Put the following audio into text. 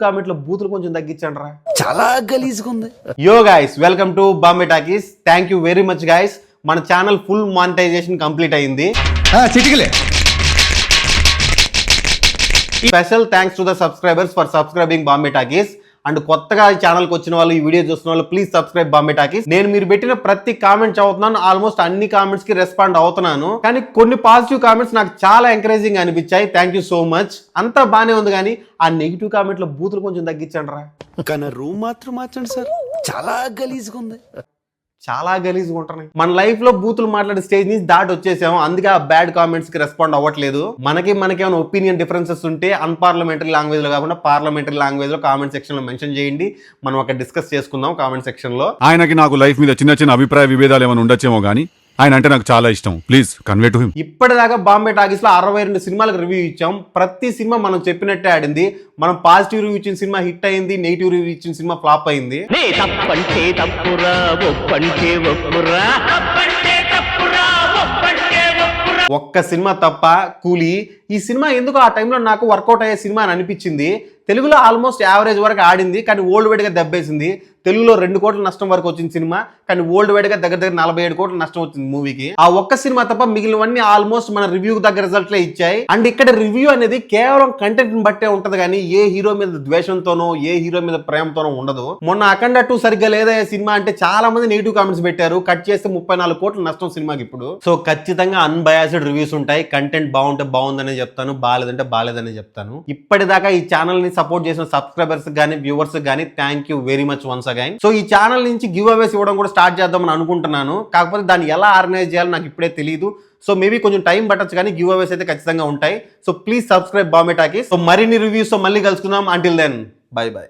Comment లో బూతులు కొంచెం తగ్గించండి రా, చాలా గలీజ్గా ఉంది. Yo guys, welcome to Bombay Talkies. Thank you very much guys. మన ఛానల్ ఫుల్ మానిటైజేషన్ కంప్లీట్ అయింది. చిటికలే. Special thanks to the subscribers for subscribing Bombay Talkies. And కొత్తగా ఈ ఛానల్కి వచ్చిన వాళ్ళు, ఈ వీడియో చూస్తున్న వాళ్ళు ప్లీజ్ సబ్స్క్రైబ్ బాంబే టాకీస్. నేను మీరు పెట్టిన ప్రతి కామెంట్ చదువుతున్నాను, ఆల్మోస్ట్ అన్ని కామెంట్స్ కి రెస్పాండ్ అవుతున్నాను. కానీ కొన్ని పాజిటివ్ కామెంట్స్ నాకు చాలా ఎంకరేజింగ్ అనిపించాయి. Thank you so much. అంతా బానే ఉంది, కానీ ఆ నెగిటివ్ కామెంట్ లో బూతులు కొంచెం తగ్గించండి రా. కానీ రూమ్ మాత్రం మార్చండి సార్, చాలా గలీజ్గా ఉంది. చాలా గలీజ్గా ఉంటున్నాయి. మన లైఫ్ లో బూతులు మాట్లాడే స్టేజ్ నుంచి దాటి వచ్చేసాము. అందుకే ఆ బ్యాడ్ కామెంట్స్ కి రెస్పాండ్ అవ్వట్లేదు. మనకేమైనా ఒపీనియన్ డిఫరెన్సెస్ ఉంటే అన్పార్లమెంటరీ లాంగ్వేజ్ లో కాకుండా పార్లమెంటరీ లాంగ్వేజ్ లో కామెంట్ సెక్షన్ లో మెన్షన్ చేయండి. మనం అక్కడ డిస్కస్ చేసుకుందాం కామెంట్ సెక్షన్ లో. ఆయనకి నాకు లైఫ్ మీద చిన్న చిన్న అభిప్రాయ విభేదాలు ఏమైనా ఉండొచ్చేమో కానీ ఆయన అంటే నాకు చాలా ఇష్టం. Please convey to him. ఇప్పటిదాకా బాంబే టాకీస్ లో 62 సినిమాలకు రివ్యూ ఇచ్చాం. ప్రతి సినిమా మనం చెప్పినట్టే ఆడింది. మనం పాజిటివ్ రివ్యూ ఇచ్చిన సినిమా హిట్ అయింది, నెగిటివ్ రివ్యూ ఇచ్చిన సినిమా ఫ్లాప్ అయింది. ఒక్క సినిమా తప్ప కూలీ. ఈ సినిమా ఎందుకు ఆ టైంలో నాకు వర్కౌట్ అయ్యే సినిమా అని అనిపించింది. తెలుగులో ఆల్మోస్ట్ యావరేజ్ వరకు ఆడింది, కానీ ఓల్డ్ వైడ్గా దెబ్బేసింది. తెలుగులో 2 కోట్ల నష్టం వరకు వచ్చిన సినిమా, కానీ ఓల్డ్ వైడ్గా దగ్గర 47 కోట్ల నష్టం వచ్చింది మూవీకి. ఆ ఒక్క సినిమా తప్ప మిగిలినవన్నీ ఆల్మోస్ట్ మన రివ్యూకి దగ్గర రిజల్ట్లే ఇచ్చాయి. అండ్ ఇక్కడ రివ్యూ అనేది కేవలం కంటెంట్ బట్టే ఉంటది, కానీ ఏ హీరో మీద ద్వేషంతోనో ఏ హీరో మీద ప్రేమతోనో ఉండదు. మొన్న అఖండ 2 సరిగ్గా లేదా సినిమా అంటే చాలా మంది నెగిటివ్ కామెంట్స్ పెట్టారు. కట్ చేస్తే 34 కోట్ల నష్టం సినిమాకి ఇప్పుడు. సో ఖచ్చితంగా అన్బయాస్డ్ రివ్యూస్ ఉంటాయి. కంటెంట్ బాగుంటే బాగుందనే చెప్తాను, బాగాలేదంటే బాగాలేదనే చెప్తాను. ఇప్పటిదాకా ఈ ఛానల్ ని సపోర్ట్ చేసిన సబ్స్క్రైబర్స్ గానీ వ్యూవర్స్ గానీ thank you very much once again. So ఈ ఛానల్ నుంచి గివ్ అవేస్ ఇవ్వడం కూడా స్టార్ట్ చేద్దామని అనుకుంటున్నాను. కాకపోతే దాన్ని ఎలా ఆర్గనైజ్ చేయాలో నాకు ఇప్పుడే తెలియదు. సో మేబీ కొంచెం టైం పట్టచ్చు, కానీ గివ్ అవేస్ అయితే ఖచ్చితంగా ఉంటాయి. So please subscribe Bombay Talkies. So మరిన్ని రివ్యూస్ తో మళ్ళీ కలుసుకుందాం. Until then bye by.